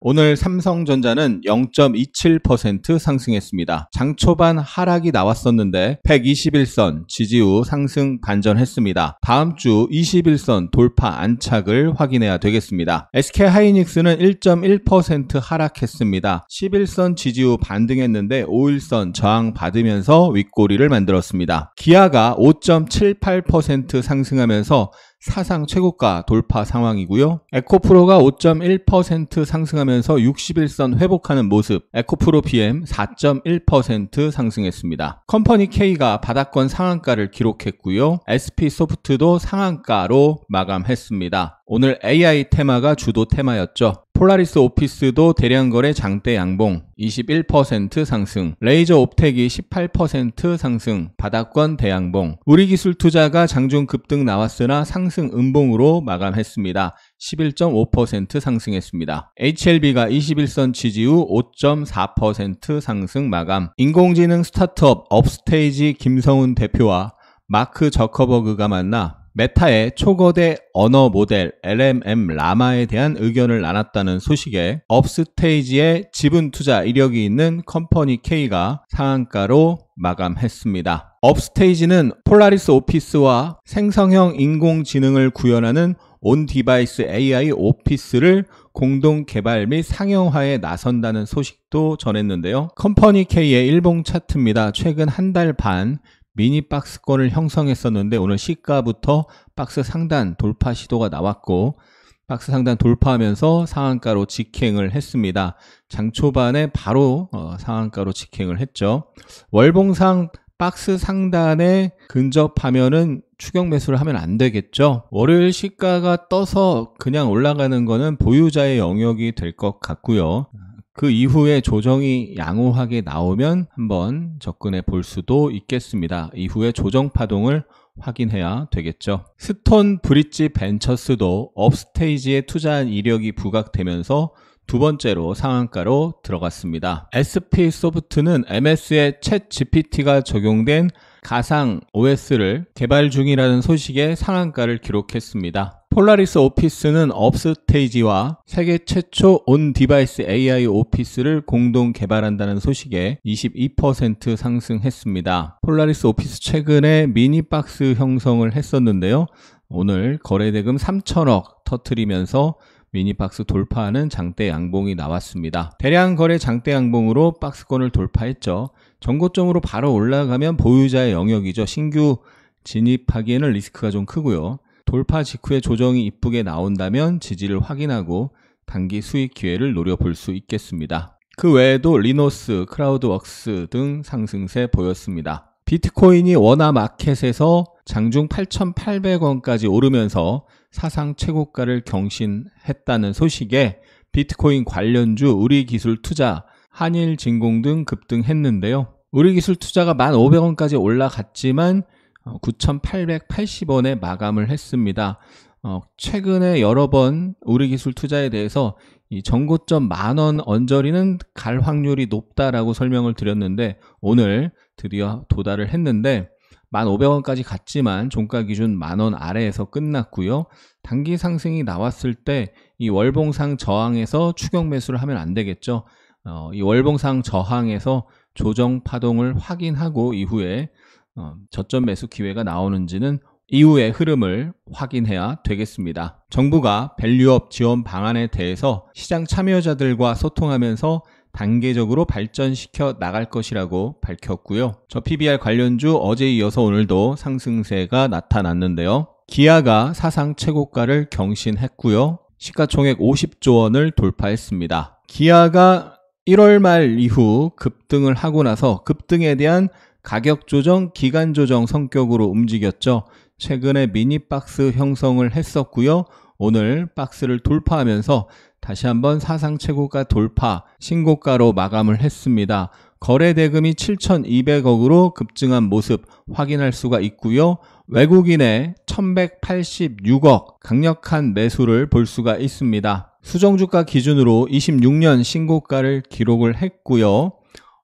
오늘 삼성전자는 0.27% 상승했습니다. 장 초반 하락이 나왔었는데 121선 지지 후 상승 반전했습니다. 다음 주 21선 돌파 안착을 확인해야 되겠습니다. SK하이닉스는 1.1% 하락했습니다. 11선 지지 후 반등했는데 5일선 저항 받으면서 윗꼬리를 만들었습니다. 기아가 5.78% 상승하면서 사상 최고가 돌파 상황이고요. 에코프로가 5.1% 상승하면서 61선 회복하는 모습, 에코프로 PM 4.1% 상승했습니다. 컴퍼니 K가 바닥권 상한가를 기록했고요. SP소프트도 상한가로 마감했습니다. 오늘 AI 테마가 주도 테마였죠. 폴라리스 오피스도 대량거래 장대 양봉 21% 상승, 레이저 옵텍이 18% 상승, 바닥권 대양봉. 우리기술투자가 장중 급등 나왔으나 상승 음봉으로 마감했습니다. 11.5% 상승했습니다. HLB가 21선 지지 후 5.4% 상승 마감. 인공지능 스타트업 업스테이지 김성훈 대표와 마크 저커버그가 만나 메타의 초거대 언어 모델 LMM 라마에 대한 의견을 나눴다는 소식에 업스테이지의 지분 투자 이력이 있는 컴퍼니 K가 상한가로 마감했습니다. 업스테이지는 폴라리스 오피스와 생성형 인공지능을 구현하는 온 디바이스 AI 오피스를 공동 개발 및 상용화에 나선다는 소식도 전했는데요. 컴퍼니 K의 일봉 차트입니다. 최근 한 달 반 미니 박스권을 형성했었는데 오늘 시가부터 박스 상단 돌파 시도가 나왔고 박스 상단 돌파하면서 상한가로 직행을 했습니다. 장 초반에 바로 상한가로 직행을 했죠. 월봉상 박스 상단에 근접하면은 추격 매수를 하면 안 되겠죠. 월요일 시가가 떠서 그냥 올라가는 거는 보유자의 영역이 될 것 같고요. 그 이후에 조정이 양호하게 나오면 한번 접근해 볼 수도 있겠습니다. 이후에 조정 파동을 확인해야 되겠죠. 스톤 브릿지 벤처스도 업스테이지에 투자한 이력이 부각되면서 두 번째로 상한가로 들어갔습니다. SP소프트는 MS에 챗 GPT가 적용된 가상 OS를 개발 중이라는 소식에 상한가를 기록했습니다. 폴라리스 오피스는 업스테이지와 세계 최초 온 디바이스 AI 오피스를 공동 개발한다는 소식에 22% 상승했습니다. 폴라리스 오피스 최근에 미니박스 형성을 했었는데요. 오늘 거래대금 3천억 터뜨리면서 미니박스 돌파하는 장대 양봉이 나왔습니다. 대량 거래 장대 양봉으로 박스권을 돌파했죠. 전고점으로 바로 올라가면 보유자의 영역이죠. 신규 진입하기에는 리스크가 좀 크고요. 돌파 직후에 조정이 이쁘게 나온다면 지지를 확인하고 단기 수익 기회를 노려볼 수 있겠습니다. 그 외에도 리노스, 크라우드웍스 등 상승세 보였습니다. 비트코인이 워나마켓에서 장중 8,800원까지 오르면서 사상 최고가를 경신했다는 소식에 비트코인 관련주 우리기술투자, 한일진공 등 급등했는데요. 우리기술투자가 1,500원까지 올라갔지만 9,880원에 마감을 했습니다. 최근에 여러 번 우리기술투자에 대해서 이 전고점 10,000원 언저리는 갈 확률이 높다라고 설명을 드렸는데 오늘 드디어 도달을 했는데 1,500원까지 갔지만 종가 기준 10,000원 아래에서 끝났고요. 단기 상승이 나왔을 때 이 월봉상 저항에서 추격 매수를 하면 안 되겠죠. 이 월봉상 저항에서 조정 파동을 확인하고 이후에 저점 매수 기회가 나오는지는 이후의 흐름을 확인해야 되겠습니다. 정부가 밸류업 지원 방안에 대해서 시장 참여자들과 소통하면서 단계적으로 발전시켜 나갈 것이라고 밝혔고요. 저 PBR 관련주 어제 이어서 오늘도 상승세가 나타났는데요. 기아가 사상 최고가를 경신했고요. 시가총액 50조 원을 돌파했습니다. 기아가 1월 말 이후 급등을 하고 나서 급등에 대한 가격 조정, 기간 조정 성격으로 움직였죠. 최근에 미니박스 형성을 했었고요. 오늘 박스를 돌파하면서 다시 한번 사상 최고가 돌파, 신고가로 마감을 했습니다. 거래 대금이 7,200억으로 급증한 모습 확인할 수가 있고요. 외국인의 1,186억 강력한 매수를 볼 수가 있습니다. 수정주가 기준으로 26년 신고가를 기록을 했고요.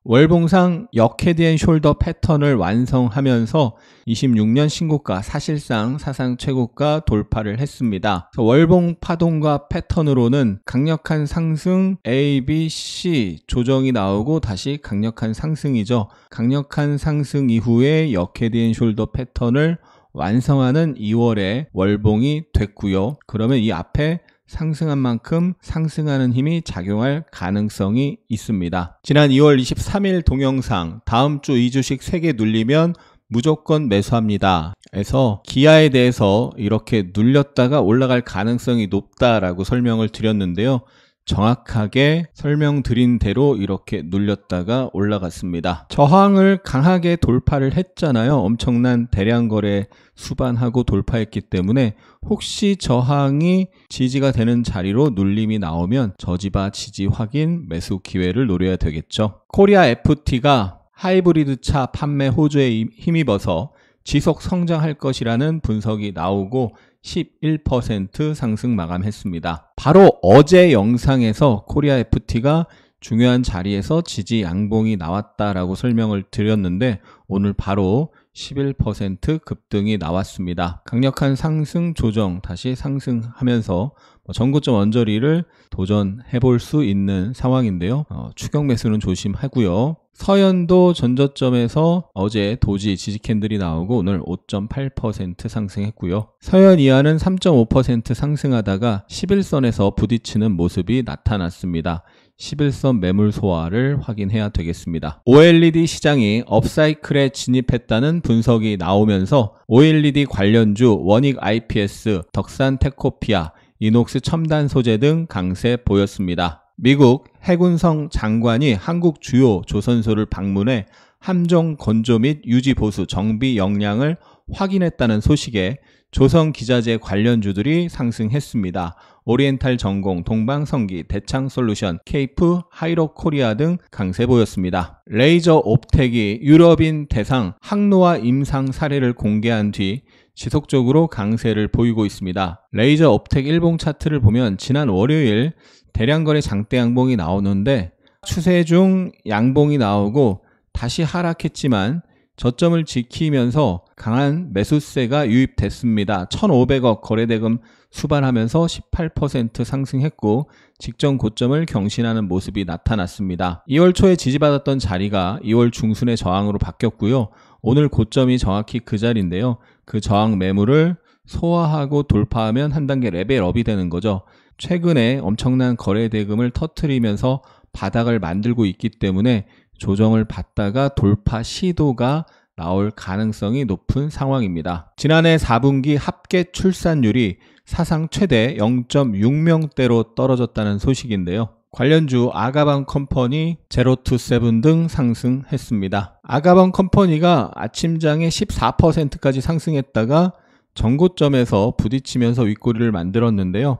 월봉상 역헤드앤숄더 패턴을 완성하면서 26년 신고가, 사실상 사상 최고가 돌파를 했습니다. 월봉 파동과 패턴으로는 강력한 상승 A, B, C 조정이 나오고 다시 강력한 상승이죠. 강력한 상승 이후에 역헤드앤숄더 패턴을 완성하는 2월에 월봉이 됐고요. 그러면 이 앞에 상승한 만큼 상승하는 힘이 작용할 가능성이 있습니다. 지난 2월 23일 동영상 다음 주 2주식 3개 눌리면 무조건 매수합니다. 그래서 기아에 대해서 이렇게 눌렸다가 올라갈 가능성이 높다라고 설명을 드렸는데요. 정확하게 설명드린 대로 이렇게 눌렸다가 올라갔습니다. 저항을 강하게 돌파를 했잖아요. 엄청난 대량 거래 수반하고 돌파했기 때문에 혹시 저항이 지지가 되는 자리로 눌림이 나오면 저지바 지지 확인 매수 기회를 노려야 되겠죠. 코리아 FT가 하이브리드 차 판매 호조에 힘입어서 지속 성장할 것이라는 분석이 나오고 11% 상승 마감했습니다. 바로 어제 영상에서 코리아 FT가 중요한 자리에서 지지 양봉이 나왔다라고 설명을 드렸는데 오늘 바로 11% 급등이 나왔습니다. 강력한 상승 조정 다시 상승하면서 전고점 언저리를 도전해 볼 수 있는 상황인데요. 추격 매수는 조심하고요. 서현도 전저점에서 어제 도지 지지 캔들이 나오고 오늘 5.8% 상승했고요. 서현 이하는 3.5% 상승하다가 11선에서 부딪히는 모습이 나타났습니다. 11선 매물 소화를 확인해야 되겠습니다. OLED 시장이 업사이클에 진입했다는 분석이 나오면서 OLED 관련주 원익 IPS, 덕산 테코피아, 이녹스 첨단 소재 등 강세 보였습니다. 미국 해군성 장관이 한국 주요 조선소를 방문해 함정 건조 및 유지 보수 정비 역량을 확인했다는 소식에 조선기자재 관련주들이 상승했습니다. 오리엔탈 전공, 동방성기, 대창솔루션, 케이프, 하이로코리아 등 강세 보였습니다. 레이저 옵텍이 유럽인 대상 항로화 임상 사례를 공개한 뒤 지속적으로 강세를 보이고 있습니다. 레이저 옵텍 일봉 차트를 보면 지난 월요일 대량거래 장대 양봉이 나오는데 추세 중 양봉이 나오고 다시 하락했지만 저점을 지키면서 강한 매수세가 유입됐습니다. 1,500억 거래대금 수반하면서 18% 상승했고 직전 고점을 경신하는 모습이 나타났습니다. 2월 초에 지지받았던 자리가 2월 중순의 저항으로 바뀌었고요. 오늘 고점이 정확히 그 자리인데요. 그 저항 매물을 소화하고 돌파하면 한 단계 레벨업이 되는 거죠. 최근에 엄청난 거래대금을 터뜨리면서 바닥을 만들고 있기 때문에 조정을 받다가 돌파 시도가 나올 가능성이 높은 상황입니다. 지난해 4분기 합계 출산율이 사상 최대 0.6명대로 떨어졌다는 소식인데요. 관련주 아가방 컴퍼니, 제로투세븐 등 상승했습니다. 아가방 컴퍼니가 아침장에 14%까지 상승했다가 전고점에서 부딪히면서 윗꼬리를 만들었는데요.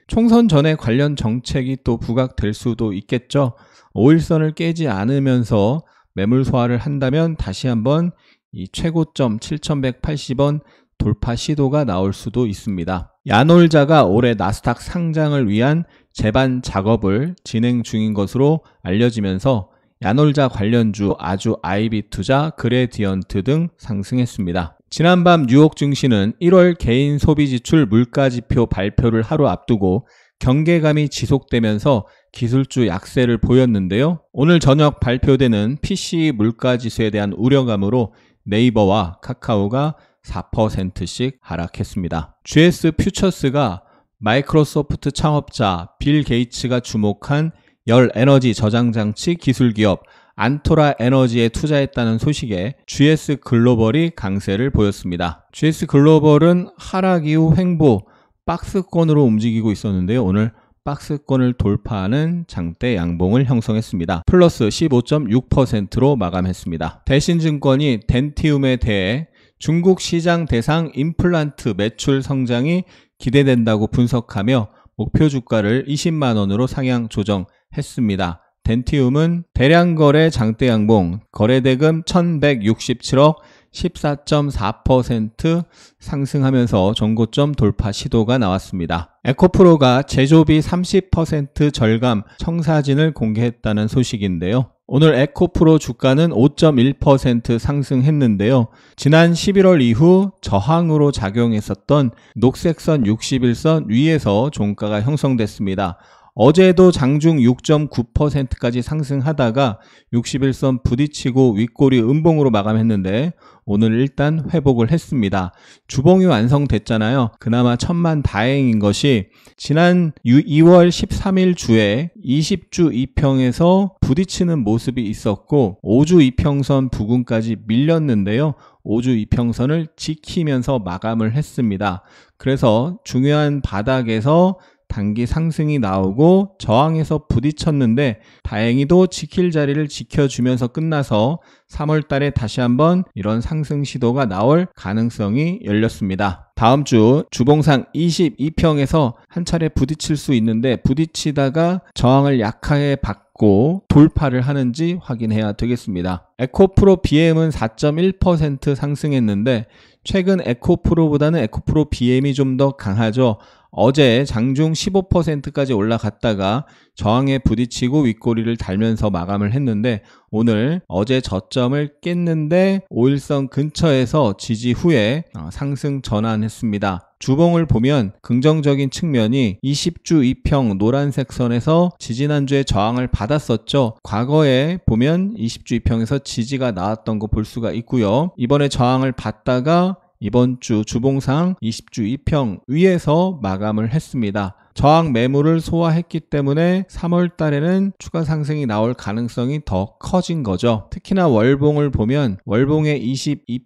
총선 전에 관련 정책이 또 부각될 수도 있겠죠. 5일선을 깨지 않으면서 매물 소화를 한다면 다시 한번 이 최고점 7,180원 돌파 시도가 나올 수도 있습니다. 야놀자가 올해 나스닥 상장을 위한 제반 작업을 진행 중인 것으로 알려지면서 야놀자 관련주 아주 아이비투자, 그레디언트 등 상승했습니다. 지난밤 뉴욕 증시는 1월 개인 소비지출 물가지표 발표를 하루 앞두고 경계감이 지속되면서 기술주 약세를 보였는데요. 오늘 저녁 발표되는 PC 물가지수에 대한 우려감으로 네이버와 카카오가 4%씩 하락했습니다. GS 퓨처스가 마이크로소프트 창업자 빌 게이츠가 주목한 열 에너지 저장 장치 기술 기업 안토라 에너지에 투자했다는 소식에 GS 글로벌이 강세를 보였습니다. GS 글로벌은 하락 이후 횡보 박스권으로 움직이고 있었는데요. 오늘 박스권을 돌파하는 장대 양봉을 형성했습니다. 플러스 15.6%로 마감했습니다. 대신증권이 덴티움에 대해 중국 시장 대상 임플란트 매출 성장이 기대된다고 분석하며 목표 주가를 20만원으로 상향 조정했습니다. 덴티움은 대량거래 장대 양봉, 거래대금 1,167억 14.4% 상승하면서 전고점 돌파 시도가 나왔습니다. 에코프로가 제조비 30% 절감 청사진을 공개했다는 소식인데요. 오늘 에코프로 주가는 5.1% 상승했는데요. 지난 11월 이후 저항으로 작용했었던 녹색선 61선 위에서 종가가 형성됐습니다. 어제도 장중 6.9%까지 상승하다가 61선 부딪히고 윗꼬리 음봉으로 마감했는데 오늘 일단 회복을 했습니다. 주봉이 완성됐잖아요. 그나마 천만 다행인 것이 지난 2월 13일 주에 20주 2평에서 부딪히는 모습이 있었고 5주 2평선 부근까지 밀렸는데요. 5주 2평선을 지키면서 마감을 했습니다. 그래서 중요한 바닥에서 단기 상승이 나오고 저항에서 부딪혔는데 다행히도 지킬 자리를 지켜주면서 끝나서 3월 달에 다시 한번 이런 상승 시도가 나올 가능성이 열렸습니다. 다음 주 주봉상 22평에서 한 차례 부딪힐 수 있는데 부딪히다가 저항을 약하게 받고 돌파를 하는지 확인해야 되겠습니다. 에코프로 BM은 4.1% 상승했는데 최근 에코프로보다는 에코프로 BM이 좀 더 강하죠. 어제 장중 15%까지 올라갔다가 저항에 부딪히고 윗꼬리를 달면서 마감을 했는데 오늘 어제 저점을 깼는데 5일선 근처에서 지지 후에 상승 전환했습니다. 주봉을 보면 긍정적인 측면이 20주 2평 노란색 선에서 지지난주에 저항을 받았었죠. 과거에 보면 20주 2평에서 지지가 나왔던 거 볼 수가 있고요. 이번에 저항을 받다가 이번 주 주봉상 20주 2평 위에서 마감을 했습니다. 저항 매물을 소화했기 때문에 3월 달에는 추가 상승이 나올 가능성이 더 커진 거죠. 특히나 월봉을 보면 월봉의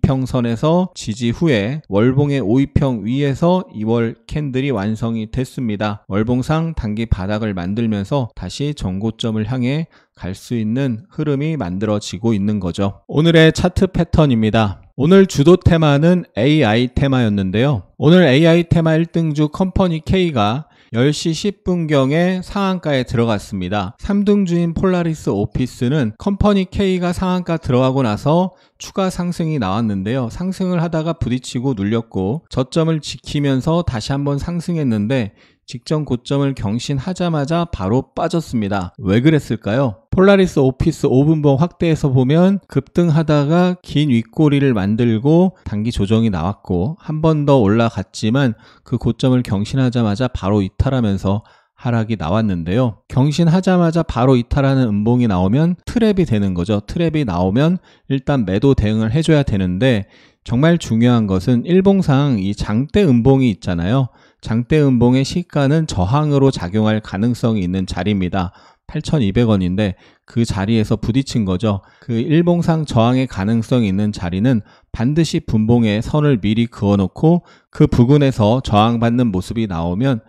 22평선에서 지지 후에 월봉의 52평 위에서 2월 캔들이 완성이 됐습니다. 월봉상 단기 바닥을 만들면서 다시 전고점을 향해 갈 수 있는 흐름이 만들어지고 있는 거죠. 오늘의 차트 패턴입니다. 오늘 주도 테마는 AI 테마였는데요. 오늘 AI 테마 1등주 컴퍼니 K가 10시 10분경에 상한가에 들어갔습니다. 3등주인 폴라리스 오피스는 컴퍼니 K가 상한가 들어가고 나서 추가 상승이 나왔는데요. 상승을 하다가 부딪히고 눌렸고 저점을 지키면서 다시 한번 상승했는데 직전 고점을 경신하자마자 바로 빠졌습니다. 왜 그랬을까요? 폴라리스 오피스 5분봉 확대해서 보면 급등하다가 긴 윗꼬리를 만들고 단기 조정이 나왔고 한 번 더 올라갔지만 그 고점을 경신하자마자 바로 이탈하면서 하락이 나왔는데요. 경신하자마자 바로 이탈하는 음봉이 나오면 트랩이 되는 거죠. 트랩이 나오면 일단 매도 대응을 해줘야 되는데 정말 중요한 것은 일봉상 이 장대 음봉이 있잖아요. 장대 음봉의 시가는 저항으로 작용할 가능성이 있는 자리입니다. 8,200원인데 그 자리에서 부딪힌 거죠. 그 일봉상 저항의 가능성이 있는 자리는 반드시 분봉에 선을 미리 그어놓고 그 부근에서 저항받는 모습이 나오면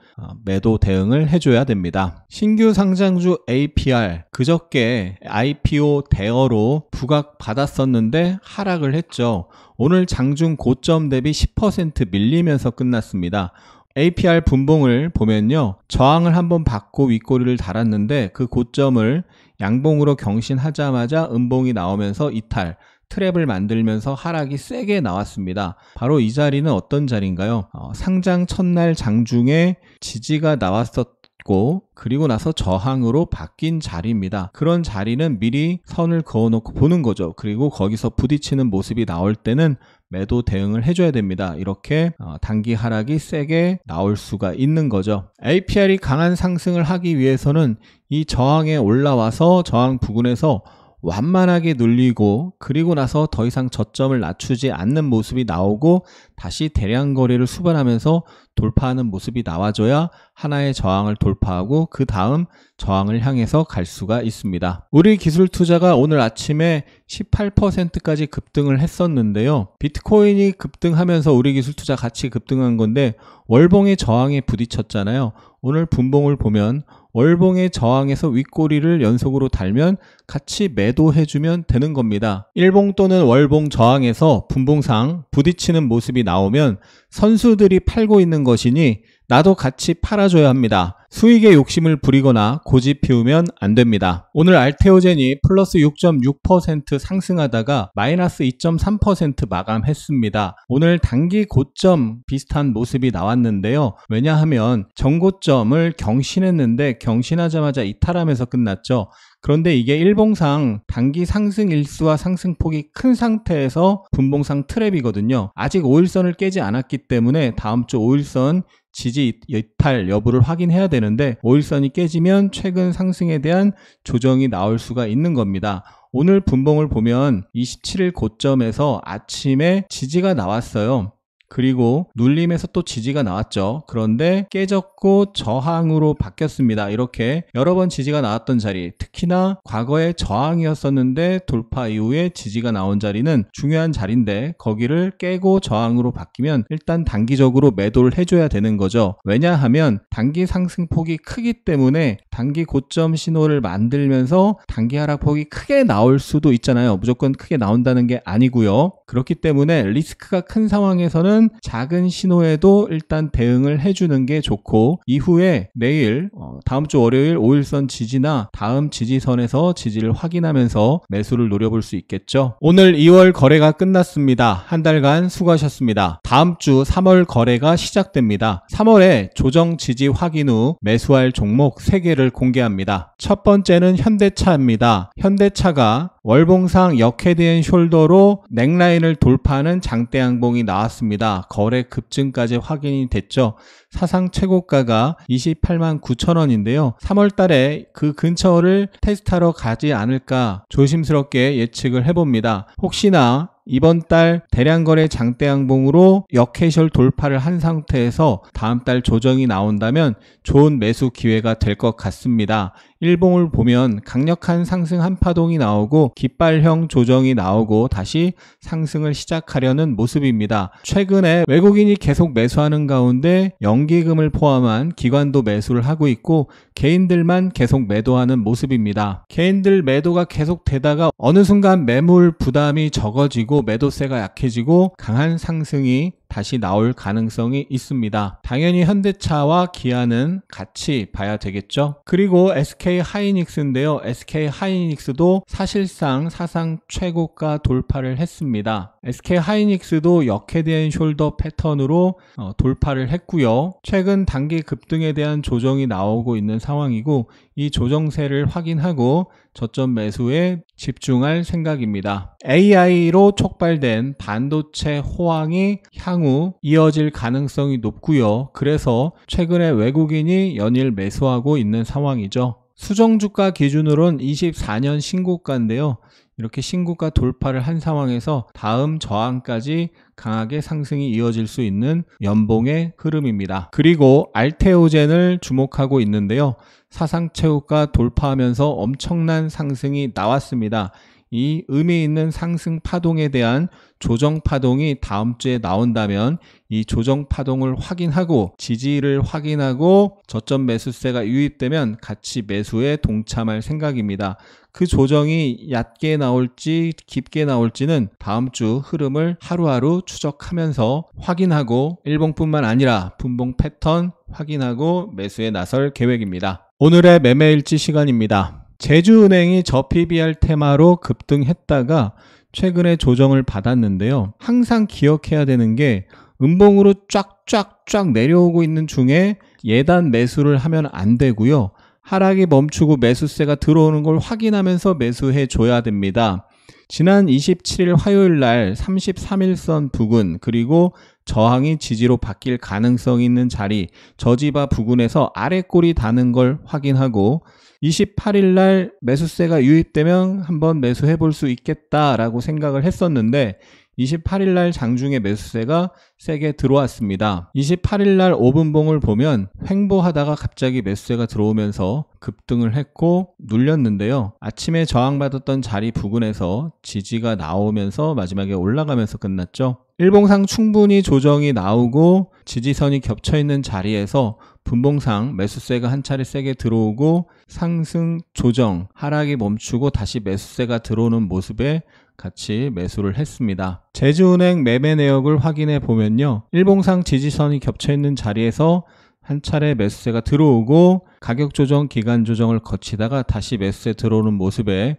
매도 대응을 해줘야 됩니다. 신규 상장주 APR 그저께 IPO 대여로 부각받았었는데 하락을 했죠. 오늘 장중 고점 대비 10% 밀리면서 끝났습니다. APR 분봉을 보면요. 저항을 한번 받고 윗꼬리를 달았는데 그 고점을 양봉으로 경신하자마자 음봉이 나오면서 이탈, 트랩을 만들면서 하락이 세게 나왔습니다. 바로 이 자리는 어떤 자리인가요? 상장 첫날 장중에 지지가 나왔었고 그리고 나서 저항으로 바뀐 자리입니다. 그런 자리는 미리 선을 그어놓고 보는 거죠. 그리고 거기서 부딪히는 모습이 나올 때는 매도 대응을 해줘야 됩니다. 이렇게 단기 하락이 세게 나올 수가 있는 거죠. APR이 강한 상승을 하기 위해서는 이 저항에 올라와서 저항 부근에서 완만하게 눌리고 그리고 나서 더 이상 저점을 낮추지 않는 모습이 나오고 다시 대량 거래를 수반하면서 돌파하는 모습이 나와줘야 하나의 저항을 돌파하고 그 다음 저항을 향해서 갈 수가 있습니다. 우리 기술투자가 오늘 아침에 18%까지 급등을 했었는데요. 비트코인이 급등하면서 우리 기술투자 같이 급등한 건데 월봉의 저항에 부딪혔잖아요. 오늘 분봉을 보면 월봉의 저항에서 윗꼬리를 연속으로 달면 같이 매도해주면 되는 겁니다. 일봉 또는 월봉 저항에서 분봉상 부딪히는 모습이 나오면 선수들이 팔고 있는 것이니 나도 같이 팔아줘야 합니다. 수익에 욕심을 부리거나 고집 피우면 안 됩니다. 오늘 알테오젠이 플러스 6.6% 상승하다가 마이너스 2.3% 마감했습니다. 오늘 단기 고점 비슷한 모습이 나왔는데요. 왜냐하면 전고점을 경신했는데 경신하자마자 이탈하면서 끝났죠. 그런데 이게 일봉상 단기 상승 일수와 상승폭이 큰 상태에서 분봉상 트랩이거든요. 아직 5일선을 깨지 않았기 때문에 다음 주 5일선 지지 이탈 여부를 확인해야 되는데 5일선이 깨지면 최근 상승에 대한 조정이 나올 수가 있는 겁니다. 오늘 분봉을 보면 27일 고점에서 아침에 지지가 나왔어요. 그리고 눌림에서 또 지지가 나왔죠. 그런데 깨졌고 저항으로 바뀌었습니다. 이렇게 여러 번 지지가 나왔던 자리, 특히나 과거에 저항이었었는데 돌파 이후에 지지가 나온 자리는 중요한 자리인데 거기를 깨고 저항으로 바뀌면 일단 단기적으로 매도를 해줘야 되는 거죠. 왜냐하면 단기 상승폭이 크기 때문에 단기 고점 신호를 만들면서 단기 하락폭이 크게 나올 수도 있잖아요. 무조건 크게 나온다는 게 아니고요. 그렇기 때문에 리스크가 큰 상황에서는 작은 신호에도 일단 대응을 해주는 게 좋고 이후에 내일 다음 주 월요일 5일선 지지나 다음 지지선에서 지지를 확인하면서 매수를 노려볼 수 있겠죠. 오늘 2월 거래가 끝났습니다. 한 달간 수고하셨습니다. 다음 주 3월 거래가 시작됩니다. 3월에 조정 지지 확인 후 매수할 종목 3개를 공개합니다. 첫 번째는 현대차입니다. 현대차가 월봉상 역헤드앤숄더로 넥라인을 돌파하는 장대 양봉이 나왔습니다. 거래 급증까지 확인이 됐죠. 사상 최고가가 28만 9천 원인데요. 3월 달에 그 근처를 테스트하러 가지 않을까 조심스럽게 예측을 해봅니다. 혹시나 이번 달 대량거래 장대양봉으로 역해셜 돌파를 한 상태에서 다음 달 조정이 나온다면 좋은 매수 기회가 될 것 같습니다. 일봉을 보면 강력한 상승 한파동이 나오고 깃발형 조정이 나오고 다시 상승을 시작하려는 모습입니다. 최근에 외국인이 계속 매수하는 가운데 연기금을 포함한 기관도 매수를 하고 있고 개인들만 계속 매도하는 모습입니다. 개인들 매도가 계속 되다가 어느 순간 매물 부담이 적어지고 매도세가 약해지고 강한 상승이 다시 나올 가능성이 있습니다. 당연히 현대차와 기아는 같이 봐야 되겠죠. 그리고 SK 하이닉스인데요. SK 하이닉스도 사실상 사상 최고가 돌파를 했습니다. SK 하이닉스도 역헤드앤숄더 패턴으로 돌파를 했고요. 최근 단기 급등에 대한 조정이 나오고 있는 상황이고 이 조정세를 확인하고 저점 매수에 집중할 생각입니다. AI로 촉발된 반도체 호황이 향후 이어질 가능성이 높고요. 그래서 최근에 외국인이 연일 매수하고 있는 상황이죠. 수정주가 기준으로는 24년 신고가인데요. 이렇게 신고가 돌파를 한 상황에서 다음 저항까지 강하게 상승이 이어질 수 있는 연봉의 흐름입니다. 그리고 알테오젠을 주목하고 있는데요. 사상 최고가 돌파하면서 엄청난 상승이 나왔습니다. 이 의미 있는 상승 파동에 대한 조정 파동이 다음 주에 나온다면 이 조정 파동을 확인하고 지지를 확인하고 저점 매수세가 유입되면 같이 매수에 동참할 생각입니다. 그 조정이 얕게 나올지 깊게 나올지는 다음 주 흐름을 하루하루 추적하면서 확인하고 일봉뿐만 아니라 분봉 패턴 확인하고 매수에 나설 계획입니다. 오늘의 매매일지 시간입니다. 제주은행이 저PBR 테마로 급등했다가 최근에 조정을 받았는데요. 항상 기억해야 되는 게 음봉으로 쫙쫙쫙 내려오고 있는 중에 예단 매수를 하면 안 되고요. 하락이 멈추고 매수세가 들어오는 걸 확인하면서 매수해 줘야 됩니다. 지난 27일 화요일 날 33일선 부근 그리고 저항이 지지로 바뀔 가능성이 있는 자리 저지바 부근에서 아래 꼬리 다는 걸 확인하고 28일 날 매수세가 유입되면 한번 매수해 볼 수 있겠다라고 생각을 했었는데 28일 날 장중에 매수세가 세게 들어왔습니다. 28일 날 5분봉을 보면 횡보하다가 갑자기 매수세가 들어오면서 급등을 했고 눌렸는데요. 아침에 저항받았던 자리 부근에서 지지가 나오면서 마지막에 올라가면서 끝났죠. 일봉상 충분히 조정이 나오고 지지선이 겹쳐있는 자리에서 분봉상 매수세가 한 차례 세게 들어오고 상승 조정 하락이 멈추고 다시 매수세가 들어오는 모습에 같이 매수를 했습니다. 제주은행 매매 내역을 확인해 보면요. 일봉상 지지선이 겹쳐있는 자리에서 한 차례 매수세가 들어오고 가격 조정, 기간 조정을 거치다가 다시 매수세 들어오는 모습에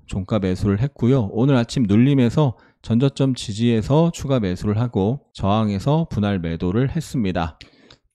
종가 매수를 했고요. 오늘 아침 눌림에서 전저점 지지에서 추가 매수를 하고 저항에서 분할 매도를 했습니다.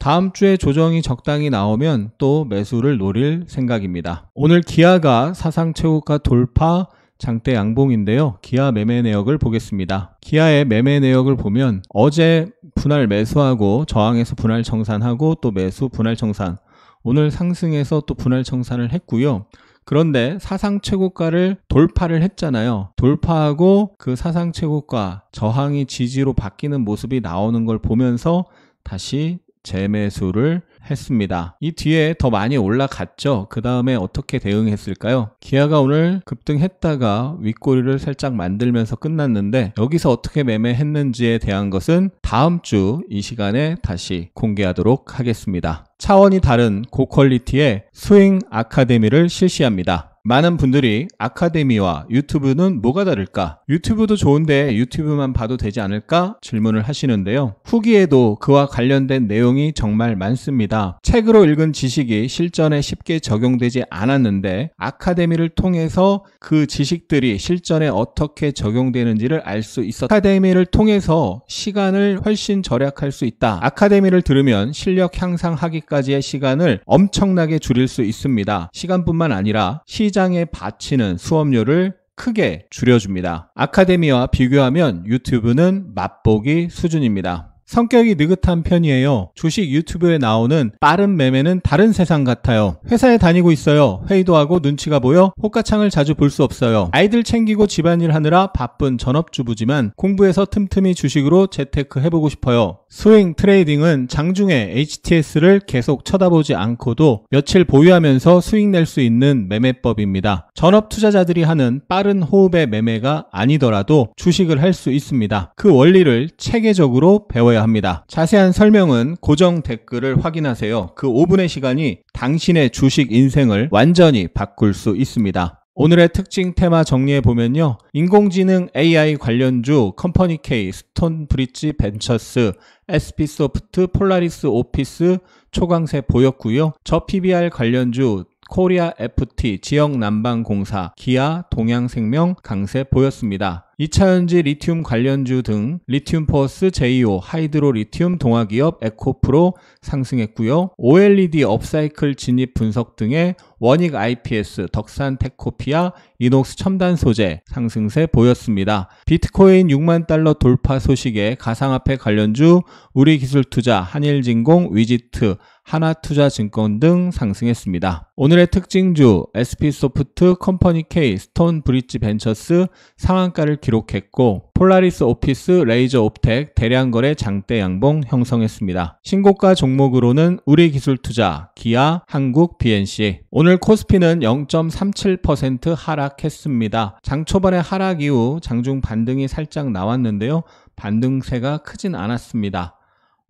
다음 주에 조정이 적당히 나오면 또 매수를 노릴 생각입니다. 오늘 기아가 사상 최고가 돌파 장대 양봉인데요. 기아 매매 내역을 보겠습니다. 기아의 매매 내역을 보면 어제 분할 매수하고 저항에서 분할 청산하고 또 매수 분할 청산, 오늘 상승해서 또 분할 청산을 했고요. 그런데 사상 최고가를 돌파를 했잖아요. 돌파하고 그 사상 최고가 저항이 지지로 바뀌는 모습이 나오는 걸 보면서 다시 재매수를 했습니다. 이 뒤에 더 많이 올라갔죠. 그 다음에 어떻게 대응했을까요? 기아가 오늘 급등했다가 윗꼬리를 살짝 만들면서 끝났는데 여기서 어떻게 매매했는지에 대한 것은 다음 주 이 시간에 다시 공개하도록 하겠습니다. 차원이 다른 고퀄리티의 스윙 아카데미를 실시합니다. 많은 분들이 아카데미와 유튜브는 뭐가 다를까? 유튜브도 좋은데 유튜브만 봐도 되지 않을까? 질문을 하시는데요. 후기에도 그와 관련된 내용이 정말 많습니다. 책으로 읽은 지식이 실전에 쉽게 적용되지 않았는데 아카데미를 통해서 그 지식들이 실전에 어떻게 적용되는지를 알 수 있었다. 아카데미를 통해서 시간을 훨씬 절약할 수 있다. 아카데미를 들으면 실력 향상하기까지의 시간을 엄청나게 줄일 수 있습니다. 시간뿐만 아니라 시장에 바치는 수업료를 크게 줄여줍니다. 아카데미와 비교하면 유튜브는 맛보기 수준입니다. 성격이 느긋한 편이에요. 주식 유튜브에 나오는 빠른 매매는 다른 세상 같아요. 회사에 다니고 있어요. 회의도 하고 눈치가 보여 호가창을 자주 볼 수 없어요. 아이들 챙기고 집안일 하느라 바쁜 전업주부지만 공부해서 틈틈이 주식으로 재테크 해보고 싶어요. 스윙 트레이딩은 장중에 HTS를 계속 쳐다보지 않고도 며칠 보유하면서 수익 낼 수 있는 매매법입니다. 전업 투자자들이 하는 빠른 호흡의 매매가 아니더라도 주식을 할 수 있습니다. 그 원리를 체계적으로 배워야 합니다. 자세한 설명은 고정 댓글을 확인하세요. 그 5분의 시간이 당신의 주식 인생을 완전히 바꿀 수 있습니다. 오늘의 특징 테마 정리해보면요. 인공지능 AI 관련주 컴퍼니K, 스톤브릿지 벤처스, SP소프트, 폴라리스 오피스 초강세 보였고요. 저PBR 관련주 코리아 FT, 지역난방공사, 기아, 동양생명 강세 보였습니다. 2차전지 리튬 관련주 등 리튬포스, 제이오, 하이드로리튬 동아기업 에코프로 상승했고요. OLED 업사이클 진입 분석 등의 원익 IPS, 덕산 테코피아, 이녹스 첨단 소재 상승세 보였습니다. 비트코인 6만 달러 돌파 소식에 가상화폐 관련주 우리기술투자, 한일진공, 위지트, 하나투자증권 등 상승했습니다. 오늘의 특징주 SP소프트, 컴퍼니K, 스톤브릿지 벤처스 상한가를 기록했고 폴라리스 오피스, 레이저 옵텍 대량거래 장대 양봉 형성했습니다. 신고가 종목으로는 우리기술투자, 기아, 한국 BNC. 오늘 코스피는 0.37% 하락했습니다. 장 초반의 하락 이후 장중 반등이 살짝 나왔는데요. 반등세가 크진 않았습니다.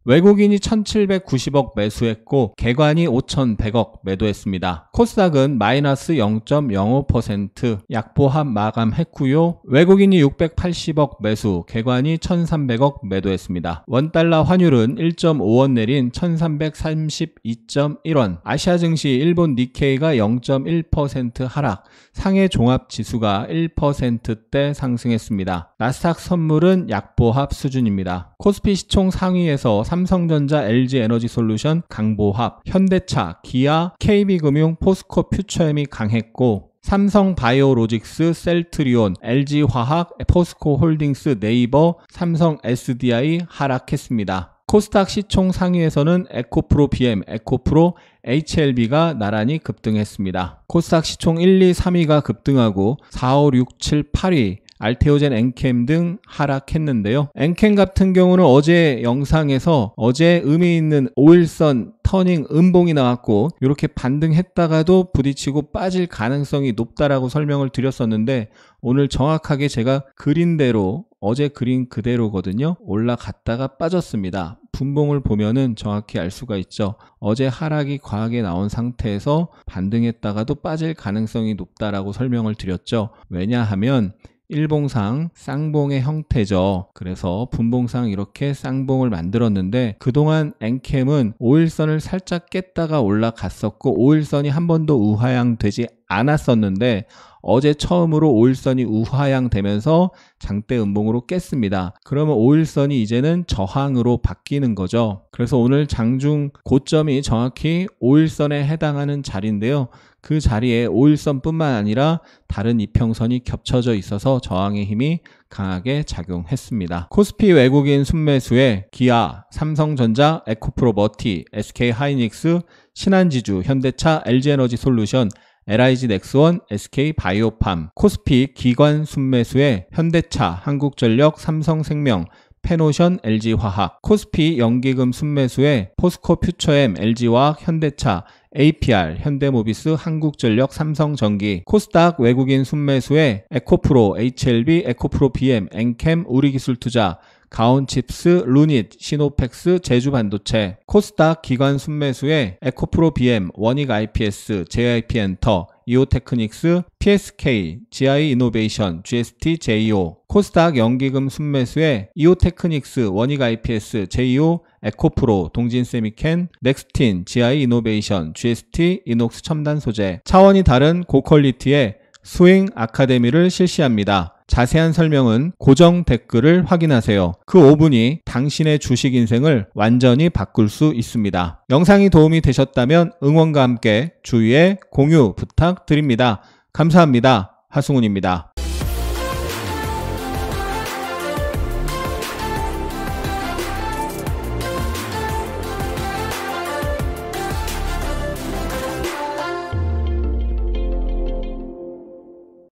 외국인이 1790억 매수했고 개관이 5100억 매도했습니다. 코스닥은 마이너스 0.05% 약보합 마감했고요. 외국인이 680억 매수, 개관이 1300억 매도했습니다. 원달러 환율은 1.5원 내린 1332.1원. 아시아 증시 일본 니케이가 0.1% 하락, 상해 종합지수가 1%대 상승했습니다. 나스닥 선물은 약보합 수준입니다. 코스피 시총 상위에서 삼성전자, LG에너지솔루션, 강보합, 현대차, 기아, KB금융, 포스코 퓨처엠이 강했고 삼성바이오로직스, 셀트리온, LG화학, 포스코홀딩스, 네이버, 삼성 SDI 하락했습니다. 코스닥 시총 상위에서는 에코프로 BM, 에코프로 HLB가 나란히 급등했습니다. 코스닥 시총 1, 2, 3위가 급등하고 4, 5, 6, 7, 8위 알테오젠, 엔캠 등 하락했는데요. 엔캠 같은 경우는 어제 영상에서 어제 의미 있는 5일선 터닝 음봉이 나왔고 이렇게 반등했다가도 부딪히고 빠질 가능성이 높다라고 설명을 드렸었는데 오늘 정확하게 제가 그린 대로 어제 그린 그대로거든요. 올라갔다가 빠졌습니다. 분봉을 보면은 정확히 알 수가 있죠. 어제 하락이 과하게 나온 상태에서 반등했다가도 빠질 가능성이 높다라고 설명을 드렸죠. 왜냐하면 일봉상 쌍봉의 형태죠. 그래서 분봉상 이렇게 쌍봉을 만들었는데 그동안 엔캠은 5일선을 살짝 깼다가 올라갔었고 5일선이 한 번도 우하향되지 않았었는데 어제 처음으로 5일선이 우하향되면서 장대 음봉으로 깼습니다. 그러면 5일선이 이제는 저항으로 바뀌는 거죠. 그래서 오늘 장중 고점이 정확히 5일선에 해당하는 자리인데요. 그 자리에 5일선뿐만 아니라 다른 이평선이 겹쳐져 있어서 저항의 힘이 강하게 작용했습니다. 코스피 외국인 순매수에 기아, 삼성전자, 에코프로머티, SK하이닉스, 신한지주, 현대차, LG에너지솔루션, LIG 넥스원, SK바이오팜, 코스피 기관 순매수에 현대차, 한국전력, 삼성생명, 페노션, LG화학, 코스피 연기금 순매수에 포스코 퓨처엠, LG화학, 현대차, APR, 현대모비스, 한국전력, 삼성전기, 코스닥 외국인 순매수에 에코프로, HLB, 에코프로 BM, 엔캠, 우리기술투자, 가온칩스, 루닛, 시노펙스, 제주반도체, 코스닥 기관 순매수에 에코프로 BM, 원익 IPS, JIP엔터, 이오테크닉스, PSK, GI이노베이션, GST, JEO, 코스닥 연기금 순매수에 이오테크닉스, 원익 IPS, JEO, 에코프로, 동진세미켄, 넥스틴, GI이노베이션, GST, 이녹스 첨단소재, 차원이 다른 고퀄리티의 스윙 아카데미를 실시합니다. 자세한 설명은 고정 댓글을 확인하세요. 그 5분이 당신의 주식 인생을 완전히 바꿀 수 있습니다. 영상이 도움이 되셨다면 응원과 함께 주위에 공유 부탁드립니다. 감사합니다. 하승훈입니다.